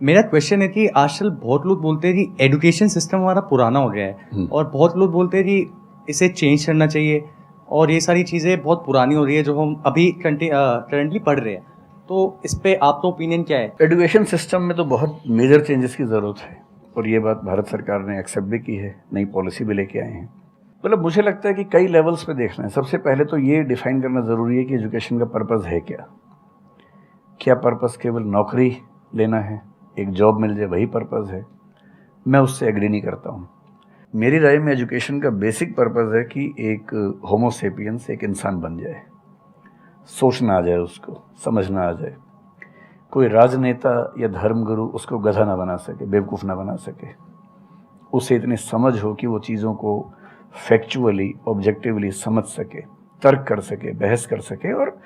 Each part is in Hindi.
मेरा क्वेश्चन है कि आजकल बहुत लोग बोलते हैं कि एजुकेशन सिस्टम हमारा पुराना हो गया है और बहुत लोग बोलते हैं कि इसे चेंज करना चाहिए और ये सारी चीज़ें बहुत पुरानी हो रही है जो हम अभी करंटली पढ़ रहे हैं। तो इस पे आपका ओपिनियन क्या है? एजुकेशन सिस्टम में तो बहुत मेजर चेंजेस की ज़रूरत है और ये बात भारत सरकार ने एक्सेप्ट भी की है, नई पॉलिसी भी लेके आए हैं। मतलब मुझे लगता है कि कई लेवल्स पे देखना है। सबसे पहले तो ये डिफाइन करना ज़रूरी है कि एजुकेशन का पर्पज़ है क्या पर्पज़ केवल नौकरी लेना है, एक जॉब मिल जाए वही पर्पज़ है? मैं उससे एग्री नहीं करता हूँ। मेरी राय में एजुकेशन का बेसिक पर्पज़ है कि एक होमो सेपियंस एक इंसान बन जाए, सोचना आ जाए, उसको समझना आ जाए। कोई राजनेता या धर्मगुरु उसको गधा ना बना सके, बेवकूफ़ ना बना सके। उसे इतनी समझ हो कि वो चीज़ों को फैक्चुअली ऑब्जेक्टिवली समझ सके, तर्क कर सके, बहस कर सके, और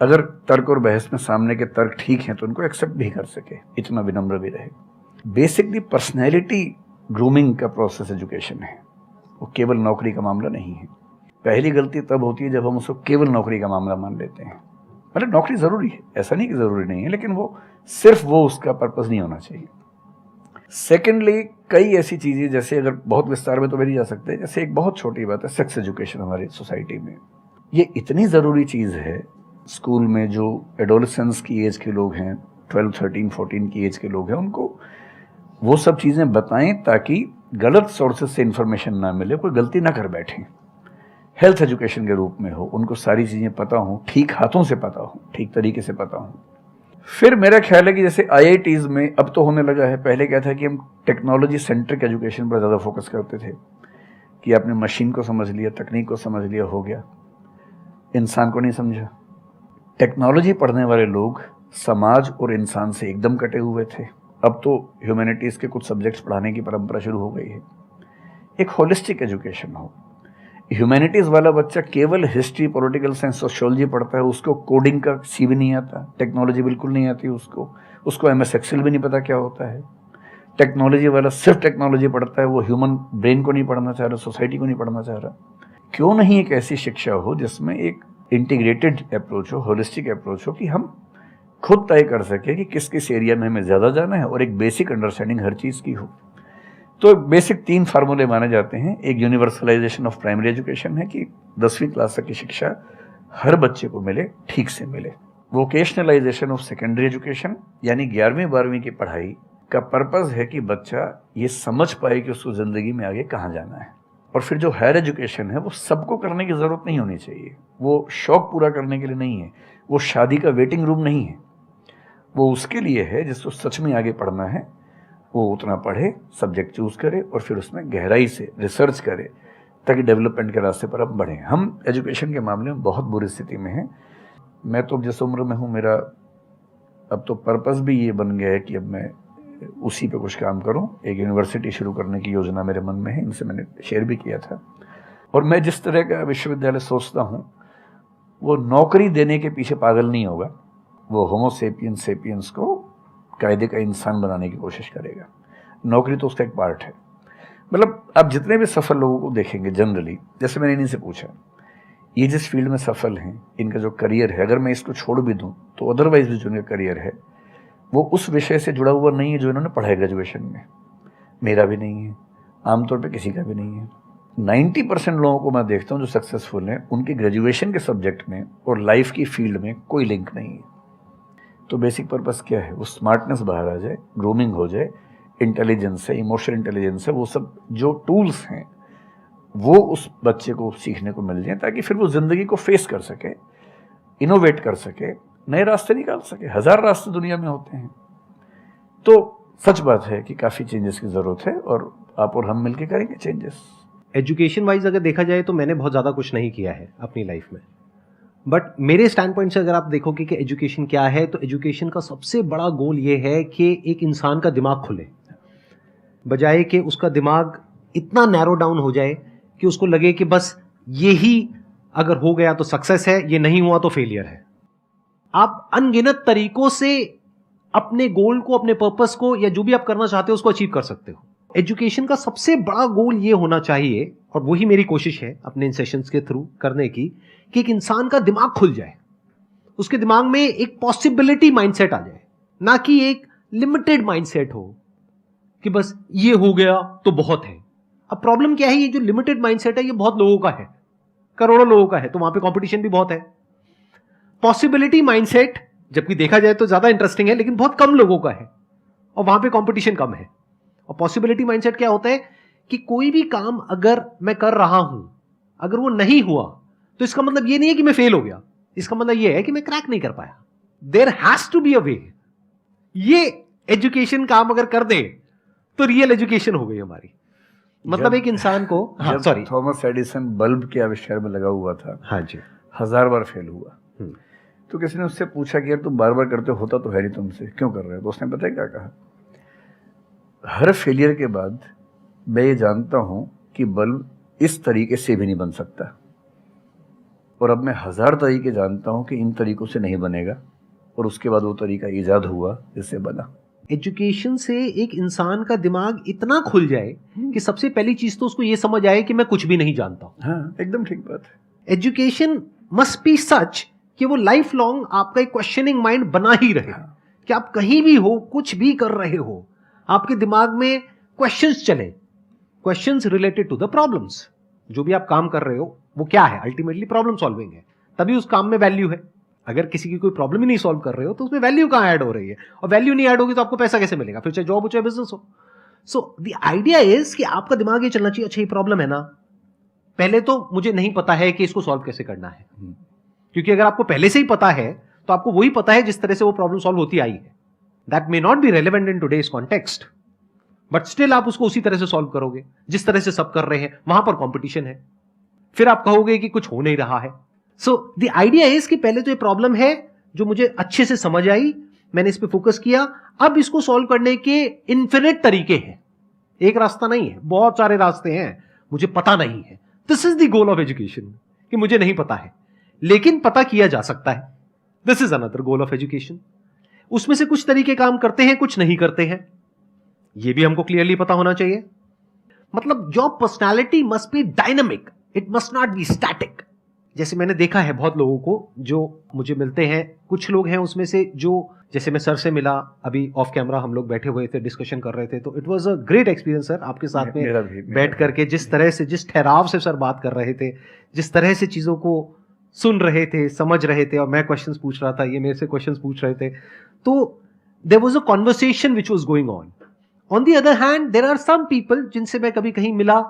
अगर तर्क और बहस में सामने के तर्क ठीक हैं तो उनको एक्सेप्ट भी कर सके, इतना विनम्र भी रहे। बेसिकली पर्सनैलिटी ग्रूमिंग का प्रोसेस एजुकेशन है, वो केवल नौकरी का मामला नहीं है। पहली गलती तब होती है जब हम उसको केवल नौकरी का मामला मान लेते हैं। मतलब नौकरी ज़रूरी है, ऐसा नहीं कि ज़रूरी नहीं है, लेकिन वो सिर्फ वो उसका पर्पज़ नहीं होना चाहिए। सेकेंडली, कई ऐसी चीज़ें, जैसे अगर बहुत विस्तार में तो मेरी जा सकते हैं, जैसे एक बहुत छोटी बात है सेक्स एजुकेशन हमारी सोसाइटी में। ये इतनी ज़रूरी चीज़ है। स्कूल में जो एडोलेसेंस की एज के लोग हैं, 12, 13, 14 की एज के लोग हैं, उनको वो सब चीज़ें बताएं ताकि गलत सोर्सेज से इन्फॉर्मेशन ना मिले, कोई गलती ना कर बैठें। हेल्थ एजुकेशन के रूप में हो, उनको सारी चीज़ें पता हो, ठीक हाथों से पता हो, ठीक तरीके से पता हो। फिर मेरा ख्याल है कि जैसे IITs में अब तो होने लगा है, पहले क्या था कि हम टेक्नोलॉजी सेंट्रिक एजुकेशन पर ज़्यादा फोकस करते थे कि आपने मशीन को समझ लिया, तकनीक को समझ लिया, हो गया, इंसान को नहीं समझा। टेक्नोलॉजी पढ़ने वाले लोग समाज और इंसान से एकदम कटे हुए थे। अब तो ह्यूमैनिटीज़ के कुछ सब्जेक्ट्स पढ़ाने की परंपरा शुरू हो गई है। एक होलिस्टिक एजुकेशन हो। ह्यूमैनिटीज़ वाला बच्चा केवल हिस्ट्री, पॉलिटिकल साइंस, सोशियोलॉजी पढ़ता है, उसको कोडिंग का सी भी नहीं आता, टेक्नोलॉजी बिल्कुल नहीं आती उसको MS एक्सेल भी नहीं पता क्या होता है। टेक्नोलॉजी वाला सिर्फ टेक्नोलॉजी पढ़ता है, वो ह्यूमन ब्रेन को नहीं पढ़ना चाह रहा, सोसाइटी को नहीं पढ़ना चाह रहा। क्यों नहीं एक ऐसी शिक्षा हो जिसमें एक इंटीग्रेटेड अप्रोच हो, होलिस्टिक अप्रोच हो, कि हम खुद तय कर सके कि किस किस एरिया में हमें ज़्यादा जाना है और एक बेसिक अंडरस्टैंडिंग हर चीज़ की हो। तो बेसिक 3 फार्मूले माने जाते हैं। एक यूनिवर्सलाइजेशन ऑफ प्राइमरी एजुकेशन है कि 10वीं क्लास तक की शिक्षा हर बच्चे को मिले, ठीक से मिले। वोकेशनलाइजेशन ऑफ सेकेंडरी एजुकेशन, यानी 11वीं 12वीं की पढ़ाई का पर्पज़ है कि बच्चा ये समझ पाए कि उसको ज़िंदगी में आगे कहाँ जाना है। और फिर जो हायर एजुकेशन है वो सबको करने की ज़रूरत नहीं होनी चाहिए, वो शौक पूरा करने के लिए नहीं है, वो शादी का वेटिंग रूम नहीं है, वो उसके लिए है जिसको सच में आगे पढ़ना है। वो उतना पढ़े, सब्जेक्ट चूज़ करे और फिर उसमें गहराई से रिसर्च करे ताकि डेवलपमेंट के रास्ते पर अब बढ़ें। हम एजुकेशन के मामले में बहुत बुरी स्थिति में हैं। मैं तो जिस उम्र में हूँ, मेरा अब तो पर्पज़ भी ये बन गया है कि अब मैं उसी पे कुछ काम करूँ। एक यूनिवर्सिटी शुरू करने की योजना मेरे मन में है, इनसे मैंने शेयर भी किया था। और मैं जिस तरह का विश्वविद्यालय सोचता हूँ वो नौकरी देने के पीछे पागल नहीं होगा, वो होमो सेपियंस को कायदे का इंसान बनाने की कोशिश करेगा। नौकरी तो उसका एक पार्ट है। मतलब आप जितने भी सफल लोगों को देखेंगे जनरली, जैसे मैंने इन्हीं से पूछा, ये जिस फील्ड में सफल हैं, इनका जो करियर है, अगर मैं इसको छोड़ भी दूं तो अदरवाइज भी जो इनका करियर है वो उस विषय से जुड़ा हुआ नहीं है जो इन्होंने पढ़ा है ग्रेजुएशन में। मेरा भी नहीं है, आमतौर पर किसी का भी नहीं है। 90% लोगों को मैं देखता हूँ जो सक्सेसफुल हैं, उनके ग्रेजुएशन के सब्जेक्ट में और लाइफ की फील्ड में कोई लिंक नहीं है। तो बेसिक पर्पस क्या है? वो स्मार्टनेस बाहर आ जाए, ग्रूमिंग हो जाए, इंटेलिजेंस है, इमोशनल इंटेलिजेंस है, वो सब जो टूल्स हैं वो उस बच्चे को सीखने को मिल जाए ताकि फिर वो ज़िंदगी को फेस कर सके, इनोवेट कर सके, नए रास्ते निकाल सके। 1000 रास्ते दुनिया में होते हैं। तो सच बात है कि काफ़ी चेंजेस की ज़रूरत है और आप और हम मिलकर करेंगे चेंजेस। एजुकेशन वाइज अगर देखा जाए तो मैंने बहुत ज़्यादा कुछ नहीं किया है अपनी लाइफ में, बट मेरे स्टैंड पॉइंट से अगर आप देखोगे कि एजुकेशन क्या है, तो एजुकेशन का सबसे बड़ा गोल ये है कि एक इंसान का दिमाग खुले, बजाय कि उसका दिमाग इतना नैरो डाउन हो जाए कि उसको लगे कि बस यही अगर हो गया तो सक्सेस है, ये नहीं हुआ तो फेलियर है। आप अनगिनत तरीकों से अपने गोल को, अपने पर्पस को, या जो भी आप करना चाहते हो उसको अचीव कर सकते हो। एजुकेशन का सबसे बड़ा गोल ये होना चाहिए, और वही मेरी कोशिश है अपने इन सेशंस के थ्रू करने की, कि एक इंसान का दिमाग खुल जाए, उसके दिमाग में एक पॉसिबिलिटी माइंडसेट आ जाए, ना कि एक लिमिटेड माइंडसेट हो कि बस ये हो गया तो बहुत है। अब प्रॉब्लम क्या है, ये जो लिमिटेड माइंडसेट है ये बहुत लोगों का है, करोड़ों लोगों का है, तो वहां पे कंपटीशन भी बहुत है। पॉसिबिलिटी माइंडसेट जबकि देखा जाए तो ज्यादा इंटरेस्टिंग है, लेकिन बहुत कम लोगों का है और वहां पे कंपटीशन कम है। और पॉसिबिलिटी माइंडसेट क्या होता है कि कोई भी काम अगर मैं कर रहा हूं, अगर वो नहीं हुआ तो इसका मतलब ये नहीं है कि मैं फेल हो गया, इसका मतलब ये है कि मैं क्रैक नहीं कर पाया। There has to be a way. ये एजुकेशन काम अगर कर दे तो रियल एजुकेशन हो गई हमारी। मतलब एक इंसान को, हाँ सॉरी, थॉमस एडिसन बल्ब के आविष्कार में लगा हुआ था, हाँ जी, 1000 बार फेल हुआ। तो किसी ने उससे पूछा कि यार तुम बार बार करते होता तो है नहीं तुमसे, क्यों कर रहे हो? तो उसने पता है क्या कहा, हर फेलियर के बाद मैं ये जानता हूं कि बल्ब इस तरीके से भी नहीं बन सकता, और अब मैं 1000 तरीके जानता हूं कि इन तरीकों से नहीं बनेगा, और उसके बाद वो तरीका ईजाद हुआ जिससे बना। एजुकेशन से एक इंसान का दिमाग इतना खुल जाए कि सबसे पहली चीज तो उसको ये समझ आए कि मैं कुछ भी नहीं जानता हूं। हाँ, एकदम ठीक बात है। एजुकेशन मस्ट बी सच कि वो लाइफ लॉन्ग आपका एक क्वेश्चनिंग माइंड बना ही रहे, कि आप कहीं भी हो, कुछ भी कर रहे हो, आपके दिमाग में क्वेश्चंस चले, questions related to the problems. जो भी आप काम कर रहे हो वो क्या है, अल्टीमेटली प्रॉब्लम सॉल्विंग है, तभी उस काम में वैल्यू है। अगर किसी की कोई प्रॉब्लम ही नहीं सॉल्व कर रहे हो तो उसमें वैल्यू कहां ऐड हो रही है, और वैल्यू नहीं ऐड होगी तो आपको पैसा कैसे मिलेगा, फिर चाहे जॉब हो चाहे बिजनेस हो। सो द आइडिया इज कि आपका दिमाग ये चलना चाहिए, अच्छा ये प्रॉब्लम है ना, पहले तो मुझे नहीं पता है कि इसको सॉल्व कैसे करना है, क्योंकि अगर आपको पहले से ही पता है तो आपको वही पता है जिस तरह से वो प्रॉब्लम सॉल्व होती आई है। That may not be relevant in today's context, but still आप उसको उसी तरह से सॉल्व करोगे जिस तरह से सब कर रहे हैं। वहां पर कंपटीशन है, फिर आप कहोगे कि कुछ हो नहीं रहा है। सो द आइडिया इज कि पहले तो ये प्रॉब्लम है जो मुझे अच्छे से समझ आई, मैंने इस पे फोकस किया, अब इसको सॉल्व करने के इन्फिनिट तरीके हैं, एक रास्ता नहीं है, बहुत सारे रास्ते हैं, मुझे पता नहीं है। This is the goal of education, कि मुझे नहीं पता है लेकिन पता किया जा सकता है। This is another goal of education. उसमें से कुछ तरीके काम करते हैं, कुछ नहीं करते हैं, यह भी हमको क्लियरली पता होना चाहिए। मतलब your personality must be dynamic, it must not be static. जैसे मैंने देखा है बहुत लोगों को जो मुझे मिलते हैं, कुछ लोग हैं उसमें से जो, जैसे मैं सर से मिला, अभी ऑफ कैमरा हम लोग बैठे हुए थे, डिस्कशन कर रहे थे, तो it was a great experience sir, आपके साथ में बैठ करके जिस तरह से, जिस ठहराव से सर बात कर रहे थे, जिस तरह से चीज़ों को सुन रहे थे, समझ रहे थे, और मैं क्वेश्चंस पूछ रहा था, ये मेरे से क्वेश्चंस पूछ रहे थे, तो there was a conversation which was going on. On the other hand there are some people जिनसे मैं कभी कहीं मिला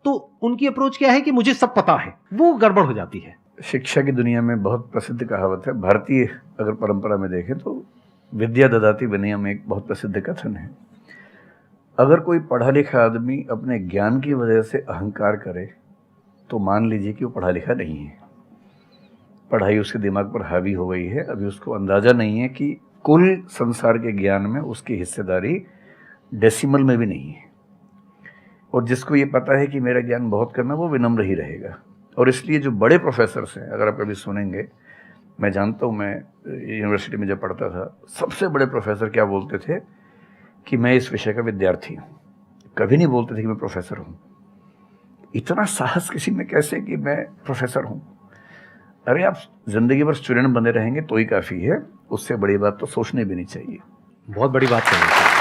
तो उनकी अप्रोच क्या है कि मुझे सब पता है, वो गड़बड़ हो जाती है। शिक्षा की दुनिया में बहुत प्रसिद्ध कहावत है, भारतीय अगर परंपरा में देखें तो विद्या ददाति विनयम एक बहुत प्रसिद्ध कथन है। अगर कोई पढ़ा लिखा आदमी अपने ज्ञान की वजह से अहंकार करे तो मान लीजिए कि वो पढ़ा लिखा नहीं है, पढ़ाई उसके दिमाग पर हावी हो गई है, अभी उसको अंदाज़ा नहीं है कि कुल संसार के ज्ञान में उसकी हिस्सेदारी डेसिमल में भी नहीं है। और जिसको ये पता है कि मेरा ज्ञान बहुत करना, वो विनम्र ही रहेगा। और इसलिए जो बड़े प्रोफेसर्स हैं, अगर आप कभी सुनेंगे, मैं जानता हूँ, मैं यूनिवर्सिटी में जब पढ़ता था, सबसे बड़े प्रोफेसर क्या बोलते थे कि मैं इस विषय का विद्यार्थी हूँ, कभी नहीं बोलते थे कि मैं प्रोफेसर हूँ। इतना साहस किसी में कैसे कि मैं प्रोफेसर हूँ? अरे आप जिंदगी भर स्टूडेंट बने रहेंगे तो ही काफ़ी है, उससे बड़ी बात तो सोचने भी नहीं चाहिए। बहुत बड़ी बात है।